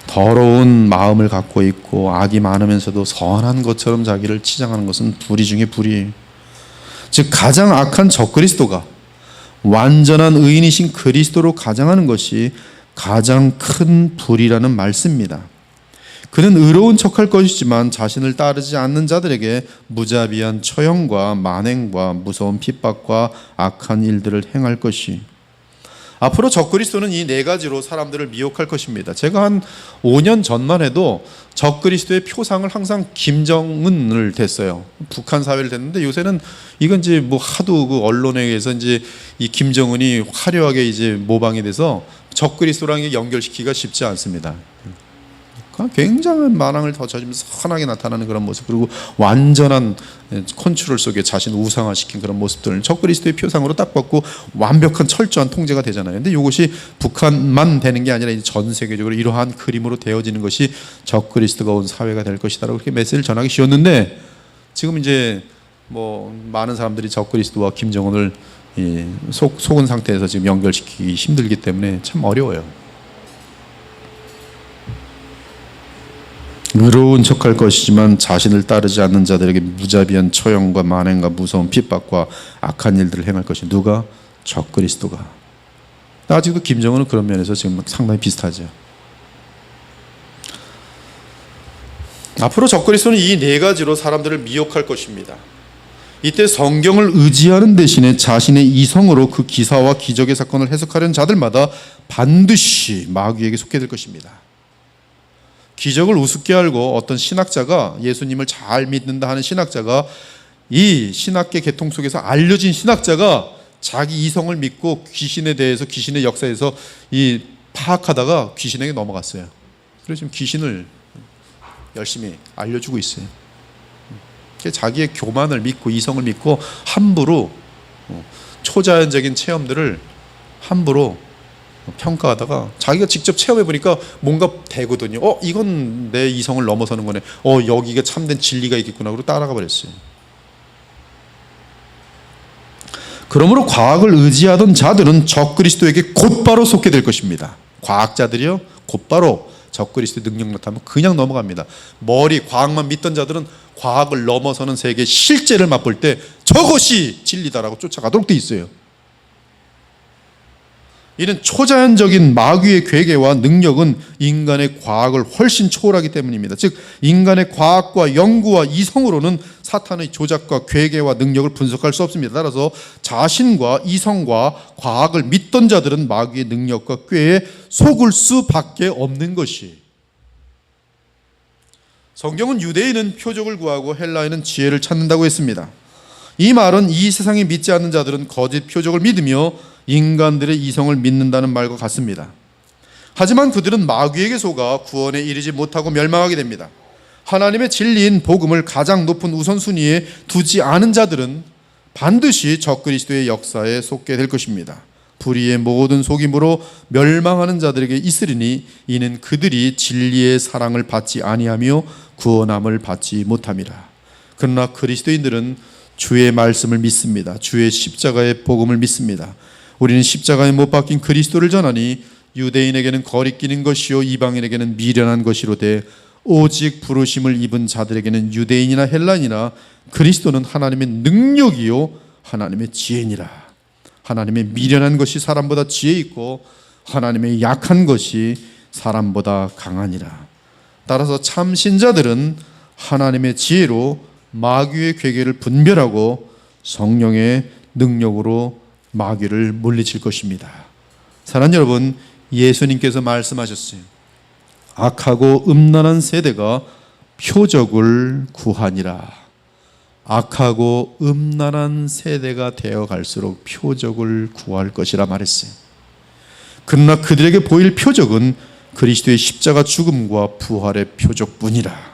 [SPEAKER 2] 더러운 마음을 갖고 있고 악이 많으면서도 선한 것처럼 자기를 치장하는 것은 불의 중에 불의예요. 즉 가장 악한 적그리스도가 완전한 의인이신 그리스도로 가장하는 것이 가장 큰 불의라는 말씀입니다. 그는 의로운 척할 것이지만 자신을 따르지 않는 자들에게 무자비한 처형과 만행과 무서운 핍박과 악한 일들을 행할 것이. 앞으로 적그리스도는 이 네 가지로 사람들을 미혹할 것입니다. 제가 한 5년 전만 해도 적그리스도의 표상을 항상 김정은을 댔어요. 북한 사회를 댔는데 요새는 이건 이제 뭐 하도 그 언론에 의해서 이제 이 김정은이 화려하게 이제 모방이 돼서 적그리스도랑 연결시키기가 쉽지 않습니다. 굉장한 만왕을 더 저지면서 선하게 나타나는 그런 모습, 그리고 완전한 컨트롤 속에 자신을 우상화시킨 그런 모습들을 적그리스도의 표상으로 딱 받고 완벽한 철저한 통제가 되잖아요. 근데 이것이 북한만 되는 게 아니라 이제 전 세계적으로 이러한 그림으로 되어지는 것이 적그리스도가 온 사회가 될 것이다라고 그렇게 메시지를 전하기 쉬웠는데, 지금 이제 뭐 많은 사람들이 적그리스도와 김정은을 속은 상태에서 지금 연결시키기 힘들기 때문에 참 어려워요. 의로운 척할 것이지만 자신을 따르지 않는 자들에게 무자비한 처형과 만행과 무서운 핍박과 악한 일들을 행할 것이 누가? 적그리스도가. 아직도 김정은은 그런 면에서 지금 상당히 비슷하죠. 앞으로 적그리스도는 이 네 가지로 사람들을 미혹할 것입니다. 이때 성경을 의지하는 대신에 자신의 이성으로 그 기사와 기적의 사건을 해석하려는 자들마다 반드시 마귀에게 속게 될 것입니다. 기적을 우습게 알고 어떤 신학자가, 예수님을 잘 믿는다 하는 신학자가, 이 신학계 계통 속에서 알려진 신학자가 자기 이성을 믿고 귀신에 대해서, 귀신의 역사에서 파악하다가 귀신에게 넘어갔어요. 그래서 지금 귀신을 열심히 알려주고 있어요. 자기의 교만을 믿고 이성을 믿고 함부로 초자연적인 체험들을 함부로 평가하다가 자기가 직접 체험해 보니까 뭔가 되거든요. 이건 내 이성을 넘어서는 거네. 여기가 참된 진리가 있겠구나. 그러고 따라가 버렸어요. 그러므로 과학을 의지하던 자들은 적그리스도에게 곧바로 속게 될 것입니다. 과학자들이요, 곧바로 적그리스도의 능력 나타나면 그냥 넘어갑니다. 과학만 믿던 자들은 과학을 넘어서는 세계의 실제를 맛볼 때 저것이 진리다라고 쫓아가도록 돼 있어요. 이는 초자연적인 마귀의 괴계와 능력은 인간의 과학을 훨씬 초월하기 때문입니다. 즉 인간의 과학과 연구와 이성으로는 사탄의 조작과 괴계와 능력을 분석할 수 없습니다. 따라서 자신과 이성과 과학을 믿던 자들은 마귀의 능력과 꾀에 속을 수밖에 없는 것이. 성경은 유대인은 표적을 구하고 헬라인은 지혜를 찾는다고 했습니다. 이 말은 이 세상에 믿지 않는 자들은 거짓 표적을 믿으며 인간들의 이성을 믿는다는 말과 같습니다. 하지만 그들은 마귀에게 속아 구원에 이르지 못하고 멸망하게 됩니다. 하나님의 진리인 복음을 가장 높은 우선순위에 두지 않은 자들은 반드시 적그리스도의 역사에 속게 될 것입니다. 불의의 모든 속임으로 멸망하는 자들에게 있으리니 이는 그들이 진리의 사랑을 받지 아니하며 구원함을 받지 못함이라. 그러나 그리스도인들은 주의 말씀을 믿습니다. 주의 십자가의 복음을 믿습니다. 우리는 십자가에 못 박힌 그리스도를 전하니 유대인에게는 거리끼는 것이요 이방인에게는 미련한 것이로되 오직 부르심을 입은 자들에게는 유대인이나 헬라인이나 그리스도는 하나님의 능력이요 하나님의 지혜니라. 하나님의 미련한 것이 사람보다 지혜 있고 하나님의 약한 것이 사람보다 강하니라. 따라서 참 신자들은 하나님의 지혜로 마귀의 괴계를 분별하고 성령의 능력으로 마귀를 물리칠 것입니다. 사랑하는 여러분, 예수님께서 말씀하셨어요. 악하고 음란한 세대가 표적을 구하니라. 악하고 음란한 세대가 되어 갈수록 표적을 구할 것이라 말했어요. 그러나 그들에게 보일 표적은 그리스도의 십자가 죽음과 부활의 표적뿐이라.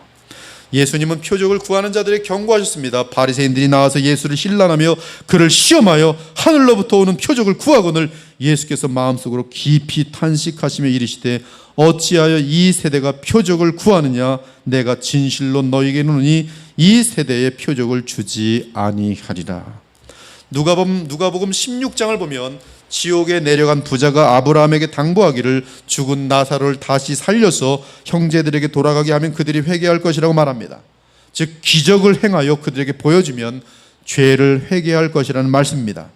[SPEAKER 2] 예수님은 표적을 구하는 자들에게 경고하셨습니다. 바리새인들이 나와서 예수를 신란하며 그를 시험하여 하늘로부터 오는 표적을 구하거늘 예수께서 마음속으로 깊이 탄식하시며 이르시되 어찌하여 이 세대가 표적을 구하느냐. 내가 진실로 너희에게 이르노니 이 세대에 표적을 주지 아니하리라. 누가복음 16장을 보면 지옥에 내려간 부자가 아브라함에게 당부하기를 죽은 나사로를 다시 살려서 형제들에게 돌아가게 하면 그들이 회개할 것이라고 말합니다. 즉 기적을 행하여 그들에게 보여주면 죄를 회개할 것이라는 말씀입니다.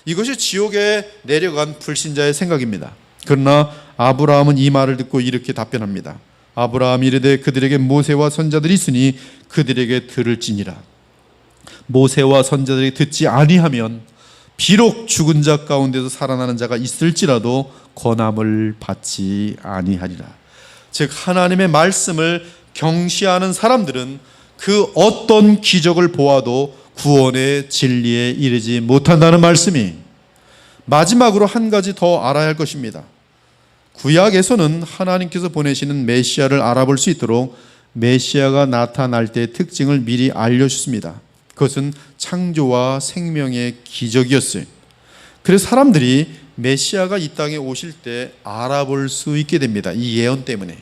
[SPEAKER 2] 이것이 지옥에 내려간 불신자의 생각입니다. 그러나 아브라함은 이 말을 듣고 이렇게 답변합니다. 아브라함이 이르되 그들에게 모세와 선자들이 있으니 그들에게 들을지니라. 모세와 선자들이 듣지 아니하면 비록 죽은 자 가운데서 살아나는 자가 있을지라도 권함을 받지 아니하리라. 즉 하나님의 말씀을 경시하는 사람들은 그 어떤 기적을 보아도 구원의 진리에 이르지 못한다는 말씀이 마지막으로 한 가지 더 알아야 할 것입니다. 구약에서는 하나님께서 보내시는 메시아를 알아볼 수 있도록 메시아가 나타날 때의 특징을 미리 알려주습니다. 그것은 창조와 생명의 기적이었어요. 그래서 사람들이 메시아가 이 땅에 오실 때 알아볼 수 있게 됩니다. 이 예언 때문에.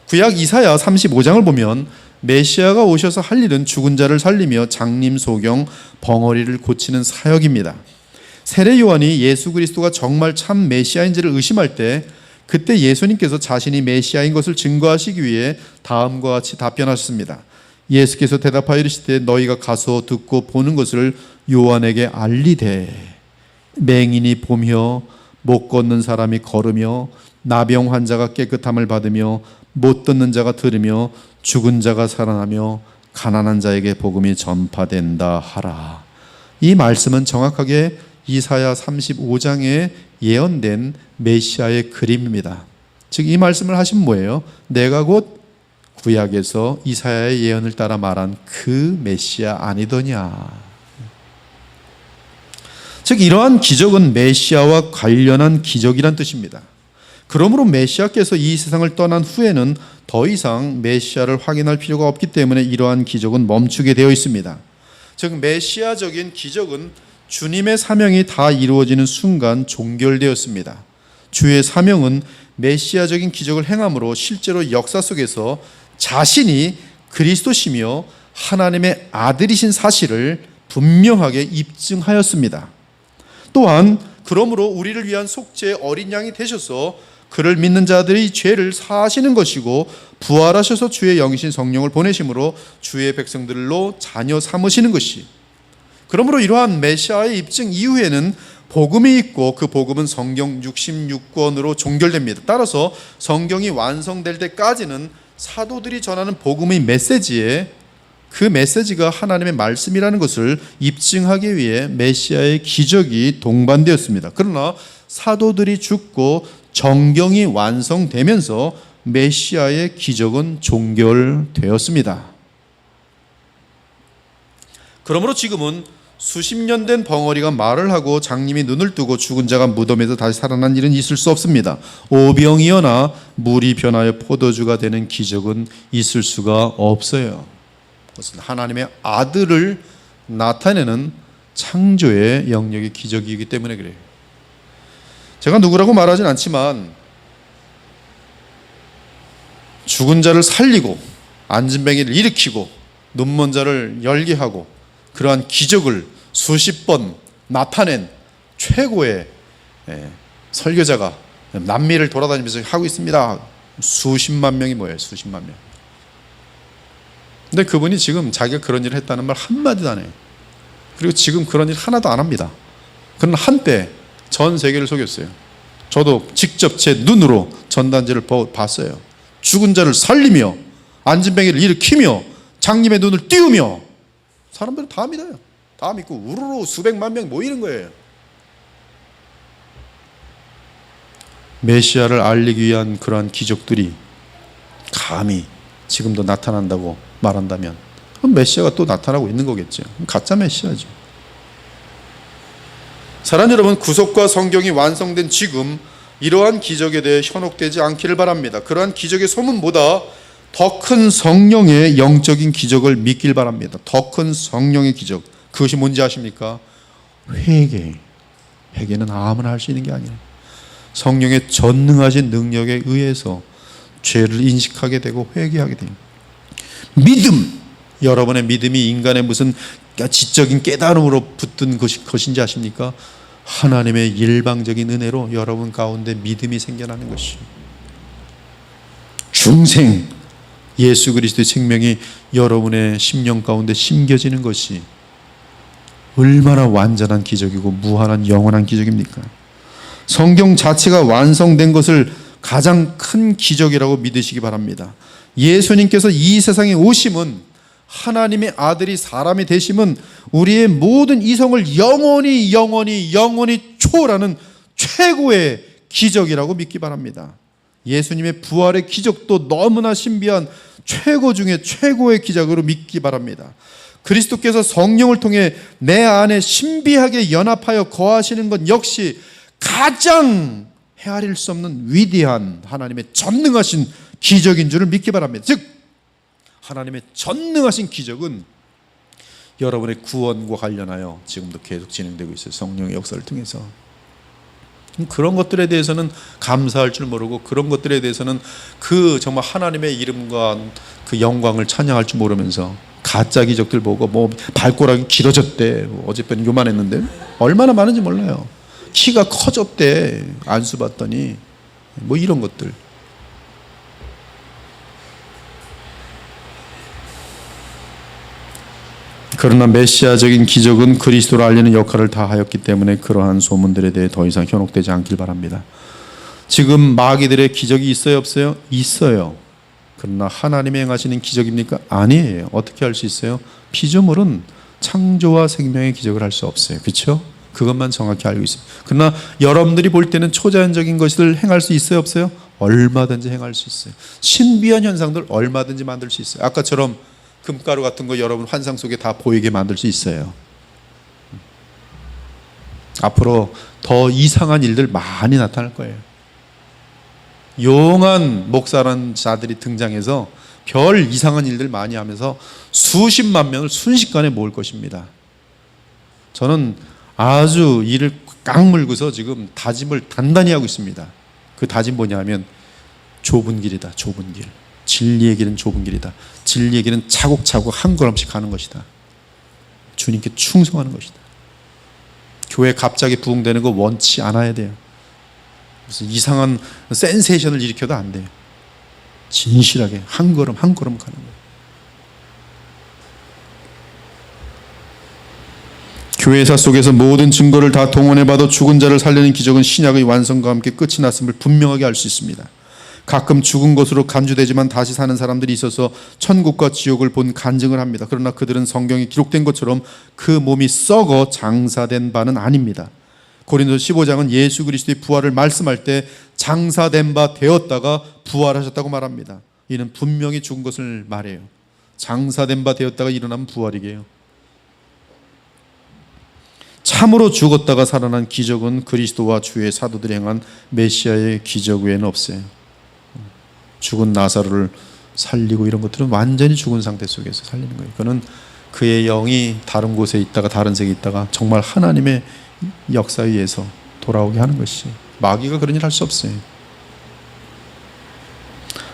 [SPEAKER 2] 구약 이사야 35장을 보면 메시아가 오셔서 할 일은 죽은 자를 살리며 장림, 소경, 벙어리를 고치는 사역입니다. 세례 요한이 예수 그리스도가 정말 참 메시아인지를 의심할 때 그때 예수님께서 자신이 메시아인 것을 증거하시기 위해 다음과 같이 답변하셨습니다. 예수께서 대답하여 이르시되 너희가 가서 듣고 보는 것을 요한에게 알리되 맹인이 보며 못 걷는 사람이 걸으며 나병 환자가 깨끗함을 받으며 못 듣는 자가 들으며 죽은 자가 살아나며 가난한 자에게 복음이 전파된다 하라. 이 말씀은 정확하게 이사야 35장에 예언된 메시아의 그림입니다. 즉 이 말씀을 하신 뭐예요? 내가 곧 구약에서 이사야의 예언을 따라 말한 그 메시아 아니더냐. 즉 이러한 기적은 메시아와 관련한 기적이란 뜻입니다. 그러므로 메시아께서 이 세상을 떠난 후에는 더 이상 메시아를 확인할 필요가 없기 때문에 이러한 기적은 멈추게 되어 있습니다. 즉 메시아적인 기적은 주님의 사명이 다 이루어지는 순간 종결되었습니다. 주의 사명은 메시아적인 기적을 행함으로 실제로 역사 속에서 자신이 그리스도시며 하나님의 아들이신 사실을 분명하게 입증하였습니다. 또한 그러므로 우리를 위한 속죄의 어린 양이 되셔서 그를 믿는 자들의 죄를 사하시는 것이고 부활하셔서 주의 영이신 성령을 보내심으로 주의 백성들로 자녀 삼으시는 것이, 그러므로 이러한 메시아의 입증 이후에는 복음이 있고 그 복음은 성경 66권으로 종결됩니다. 따라서 성경이 완성될 때까지는 사도들이 전하는 복음의 메시지에 그 메시지가 하나님의 말씀이라는 것을 입증하기 위해 메시아의 기적이 동반되었습니다. 그러나 사도들이 죽고 정경이 완성되면서 메시아의 기적은 종결되었습니다. 그러므로 지금은 수십 년 된 벙어리가 말을 하고 장님이 눈을 뜨고 죽은 자가 무덤에서 다시 살아난 일은 있을 수 없습니다. 오병이어나 물이 변하여 포도주가 되는 기적은 있을 수가 없어요. 그것은 하나님의 아들을 나타내는 창조의 영역의 기적이기 때문에 그래요. 제가 누구라고 말하진 않지만 죽은 자를 살리고 앉은 뱅이를 일으키고 눈먼 자를 열게 하고 그러한 기적을 수십 번 나타낸 최고의 설교자가 남미를 돌아다니면서 하고 있습니다. 수십만 명이 모여요. 수십만 명. 근데 그분이 지금 자기가 그런 일을 했다는 말 한마디도 안 해요. 그리고 지금 그런 일 하나도 안 합니다. 그러나 한때 전 세계를 속였어요. 저도 직접 제 눈으로 전단지를 봤어요. 죽은 자를 살리며 앉은 뱅이를 일으키며 장님의 눈을 띄우며 사람들은 다 믿어요. 다 믿고 우르르 수백만 명 모이는 거예요. 메시아를 알리기 위한 그러한 기적들이 감히 지금도 나타난다고 말한다면 그럼 메시아가 또 나타나고 있는 거겠죠. 가짜 메시아죠. 사랑하는 여러분, 구속과 성경이 완성된 지금 이러한 기적에 대해 현혹되지 않기를 바랍니다. 그러한 기적의 소문보다 더 큰 성령의 영적인 기적을 믿길 바랍니다. 더 큰 성령의 기적, 그것이 뭔지 아십니까? 회개. 회개는 아무나 할 수 있는 게 아니에요. 성령의 전능하신 능력에 의해서 죄를 인식하게 되고 회개하게 됩니다. 믿음, 여러분의 믿음이 인간의 무슨 지적인 깨달음으로 붙든 것인지 아십니까? 하나님의 일방적인 은혜로 여러분 가운데 믿음이 생겨나는 것이요. 중생 예수 그리스도의 생명이 여러분의 심령 가운데 심겨지는 것이 얼마나 완전한 기적이고 무한한 영원한 기적입니까? 성경 자체가 완성된 것을 가장 큰 기적이라고 믿으시기 바랍니다. 예수님께서 이 세상에 오심은 하나님의 아들이 사람이 되심은 우리의 모든 이성을 영원히 초월하는 최고의 기적이라고 믿기 바랍니다. 예수님의 부활의 기적도 너무나 신비한 최고 중에 최고의 기적으로 믿기 바랍니다. 그리스도께서 성령을 통해 내 안에 신비하게 연합하여 거하시는 것 역시 가장 헤아릴 수 없는 위대한 하나님의 전능하신 기적인 줄을 믿기 바랍니다. 즉 하나님의 전능하신 기적은 여러분의 구원과 관련하여 지금도 계속 진행되고 있어요. 성령의 역사를 통해서. 그런 것들에 대해서는 감사할 줄 모르고, 그런 것들에 대해서는 그 정말 하나님의 이름과 그 영광을 찬양할 줄 모르면서 가짜 기적들 보고 뭐 발가락이 길어졌대, 어젯밤 요만했는데 얼마나 많은지 몰라요. 키가 커졌대, 안수 받더니 뭐 이런 것들. 그러나 메시아적인 기적은 그리스도를 알리는 역할을 다 하였기 때문에 그러한 소문들에 대해 더 이상 현혹되지 않길 바랍니다. 지금 마귀들의 기적이 있어요, 없어요? 있어요. 그러나 하나님이 행하시는 기적입니까? 아니에요. 어떻게 할 수 있어요? 피조물은 창조와 생명의 기적을 할 수 없어요. 그렇죠? 그것만 정확히 알고 있습니다. 그러나 여러분들이 볼 때는 초자연적인 것을 행할 수 있어요, 없어요? 얼마든지 행할 수 있어요. 신비한 현상들 얼마든지 만들 수 있어요. 아까처럼 금가루 같은 거 여러분 환상 속에 다 보이게 만들 수 있어요. 앞으로 더 이상한 일들 많이 나타날 거예요. 용한 목사라는 자들이 등장해서 별 이상한 일들 많이 하면서 수십만 명을 순식간에 모을 것입니다. 저는 아주 이를 꽉 물고서 지금 다짐을 단단히 하고 있습니다. 그 다짐 뭐냐 하면 좁은 길이다. 좁은 길. 진리의 길은 좁은 길이다. 진리의 길은 차곡차곡 한 걸음씩 가는 것이다. 주님께 충성하는 것이다. 교회 갑자기 부흥되는 거 원치 않아야 돼요. 무슨 이상한 센세이션을 일으켜도 안 돼요. 진실하게 한 걸음 한 걸음 가는 거예요. 교회사 속에서 모든 증거를 다 동원해봐도 죽은 자를 살리는 기적은 신약의 완성과 함께 끝이 났음을 분명하게 알 수 있습니다. 가끔 죽은 것으로 간주되지만 다시 사는 사람들이 있어서 천국과 지옥을 본 간증을 합니다. 그러나 그들은 성경에 기록된 것처럼 그 몸이 썩어 장사된 바는 아닙니다. 고린도서 15장은 예수 그리스도의 부활을 말씀할 때 장사된 바 되었다가 부활하셨다고 말합니다. 이는 분명히 죽은 것을 말해요. 장사된 바 되었다가 일어나면 부활이게요. 참으로 죽었다가 살아난 기적은 그리스도와 주의 사도들이 행한 메시아의 기적 외에는 없어요. 죽은 나사로를 살리고 이런 것들은 완전히 죽은 상태 속에서 살리는 거예요. 그는 그의 영이 다른 곳에 있다가 다른 세계에 있다가 정말 하나님의 역사에 의해서 돌아오게 하는 것이, 마귀가 그런 일 할 수 없어요.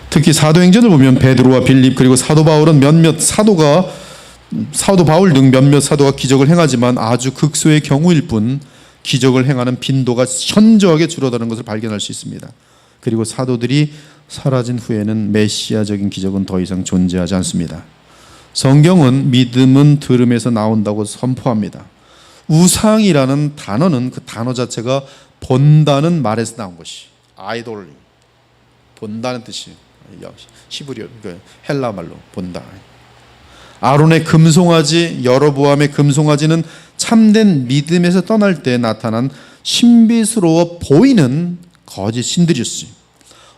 [SPEAKER 2] 특히 사도행전을 보면 베드로와 빌립 그리고 사도 바울은 사도 바울 등 몇몇 사도가 기적을 행하지만 아주 극소의 경우일 뿐 기적을 행하는 빈도가 현저하게 줄어드는 것을 발견할 수 있습니다. 그리고 사도들이 사라진 후에는 메시아적인 기적은 더 이상 존재하지 않습니다. 성경은 믿음은 들음에서 나온다고 선포합니다. 우상이라는 단어는 그 단어 자체가 본다는 말에서 나온 것이, 아이돌리, 본다는 뜻이에요. 히브리어, 헬라 말로 본다. 아론의 금송아지, 여로보암의 금송아지는 참된 믿음에서 떠날 때 나타난 신비스러워 보이는 거짓 신들이었어요.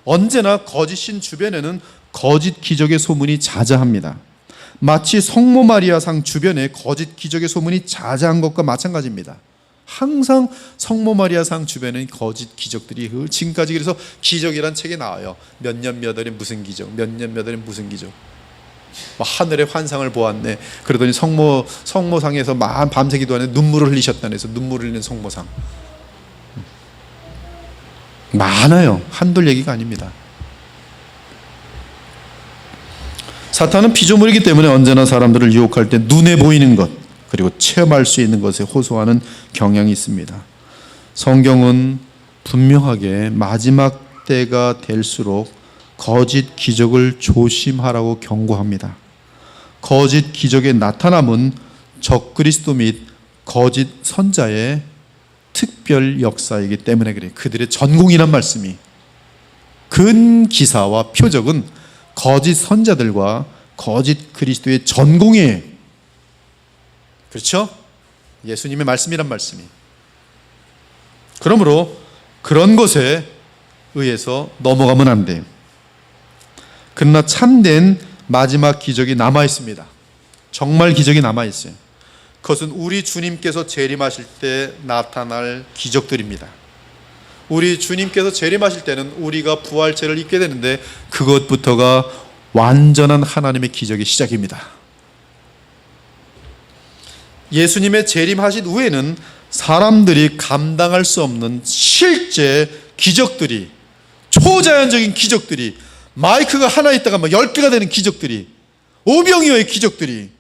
[SPEAKER 2] 언제나 거짓 신 주변에는 거짓 기적의 소문이 자자합니다. 마치 성모 마리아 상 주변에 거짓 기적의 소문이 자자한 것과 마찬가지입니다. 항상 성모 마리아 상 주변에 거짓 기적들이 지금까지, 그래서 기적이란 책에 나와요. 몇 년 몇 월에 무슨 기적, 몇 년 몇 월에 무슨 기적. 하늘의 환상을 보았네. 그러더니 성모상에서 밤새 기도하는데 눈물을 흘리셨다네. 해서 눈물을 흘리는 성모상 많아요. 한둘 얘기가 아닙니다. 사탄은 피조물이기 때문에 언제나 사람들을 유혹할 때 눈에 보이는 것 그리고 체험할 수 있는 것에 호소하는 경향이 있습니다. 성경은 분명하게 마지막 때가 될수록 거짓 기적을 조심하라고 경고합니다. 거짓 기적의 나타남은 적그리스도 및 거짓 선자의 특별 역사이기 때문에 그래요. 그들의 전공이란 말씀이, 근 기사와 표적은 거짓 선자들과 거짓 그리스도의 전공이에요. 그렇죠? 예수님의 말씀이란 말씀이. 그러므로 그런 것에 의해서 넘어가면 안 돼요. 그러나 참된 마지막 기적이 남아 있습니다. 정말 기적이 남아 있어요. 그것은 우리 주님께서 재림하실 때 나타날 기적들입니다. 우리 주님께서 재림하실 때는 우리가 부활체를 입게 되는데 그것부터가 완전한 하나님의 기적의 시작입니다. 예수님의 재림하신 후에는 사람들이 감당할 수 없는 실제 기적들이, 초자연적인 기적들이, 마이크가 하나 있다가 10개가 되는 기적들이, 오병이어의 기적들이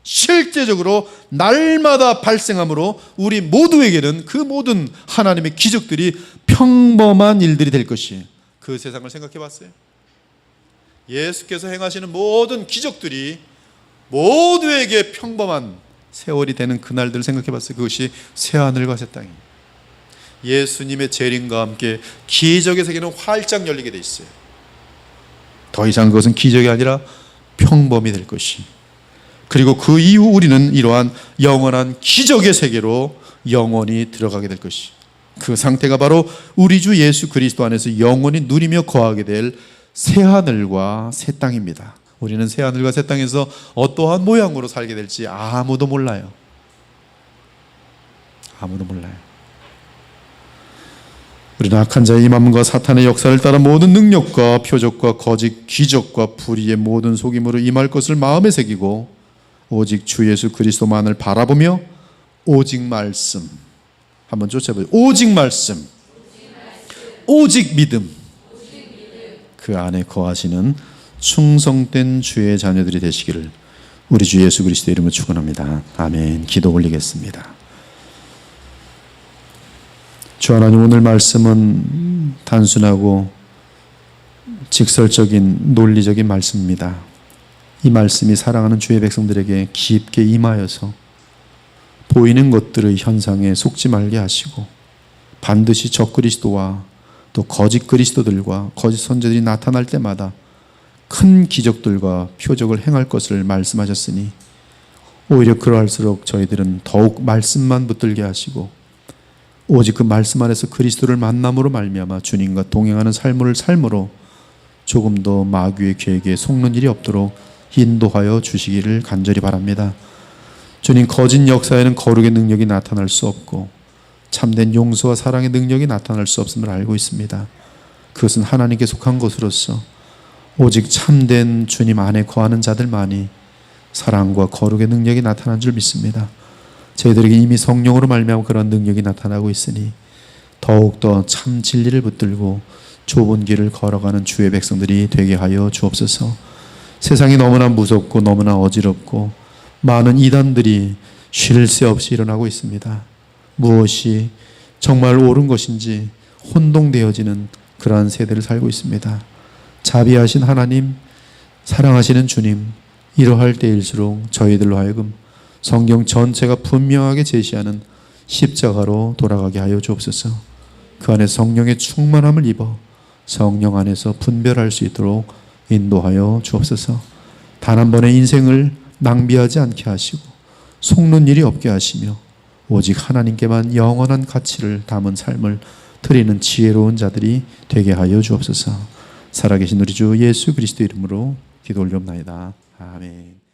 [SPEAKER 2] 실제적으로 날마다 발생하므로 우리 모두에게는 그 모든 하나님의 기적들이 평범한 일들이 될 것이에요. 그 세상을 생각해 봤어요? 예수께서 행하시는 모든 기적들이 모두에게 평범한 세월이 되는 그날들을 생각해 봤어요. 그것이 새하늘과 새 땅입니다. 예수님의 재림과 함께 기적의 세계는 활짝 열리게 돼 있어요. 더 이상 그것은 기적이 아니라 평범이 될 것이. 그리고 그 이후 우리는 이러한 영원한 기적의 세계로 영원히 들어가게 될 것이. 그 상태가 바로 우리 주 예수 그리스도 안에서 영원히 누리며 거하게 될 새하늘과 새 땅입니다. 우리는 새하늘과 새 땅에서 어떠한 모양으로 살게 될지 아무도 몰라요. 아무도 몰라요. 우리는 악한 자의 임함과 사탄의 역사를 따라 모든 능력과 표적과 거짓 기적과 불의의 모든 속임으로 임할 것을 마음에 새기고 오직 주 예수 그리스도만을 바라보며 오직 말씀, 한번 쫓아보죠. 오직 말씀, 오직 믿음, 그 안에 거하시는 충성된 주의 자녀들이 되시기를 우리 주 예수 그리스도의 이름으로 축원합니다. 아멘. 기도 올리겠습니다. 주 하나님, 오늘 말씀은 단순하고 직설적인 논리적인 말씀입니다. 이 말씀이 사랑하는 주의 백성들에게 깊게 임하여서 보이는 것들의 현상에 속지 말게 하시고 반드시 적그리스도와 또 거짓 그리스도들과 거짓 선지자들이 나타날 때마다 큰 기적들과 표적을 행할 것을 말씀하셨으니 오히려 그러할수록 저희들은 더욱 말씀만 붙들게 하시고 오직 그 말씀 안에서 그리스도를 만남으로 말미암아 주님과 동행하는 삶을 삶으로 조금 더 마귀의 계획에 속는 일이 없도록 인도하여 주시기를 간절히 바랍니다. 주님, 거짓 역사에는 거룩의 능력이 나타날 수 없고 참된 용서와 사랑의 능력이 나타날 수 없음을 알고 있습니다. 그것은 하나님께 속한 것으로서 오직 참된 주님 안에 거하는 자들만이 사랑과 거룩의 능력이 나타난 줄 믿습니다. 저희들에게 이미 성령으로 말미암아 그런 능력이 나타나고 있으니 더욱더 참 진리를 붙들고 좁은 길을 걸어가는 주의 백성들이 되게 하여 주옵소서. 세상이 너무나 무섭고 너무나 어지럽고 많은 이단들이 쉴 새 없이 일어나고 있습니다. 무엇이 정말 옳은 것인지 혼동되어지는 그러한 세대를 살고 있습니다. 자비하신 하나님, 사랑하시는 주님, 이러할 때일수록 저희들로 하여금 성경 전체가 분명하게 제시하는 십자가로 돌아가게 하여 주옵소서. 그 안에 성령의 충만함을 입어 성령 안에서 분별할 수 있도록 인도하여 주옵소서. 단 한 번의 인생을 낭비하지 않게 하시고 속는 일이 없게 하시며 오직 하나님께만 영원한 가치를 담은 삶을 드리는 지혜로운 자들이 되게 하여 주옵소서. 살아계신 우리 주 예수 그리스도 이름으로 기도 올리옵나이다. 아멘.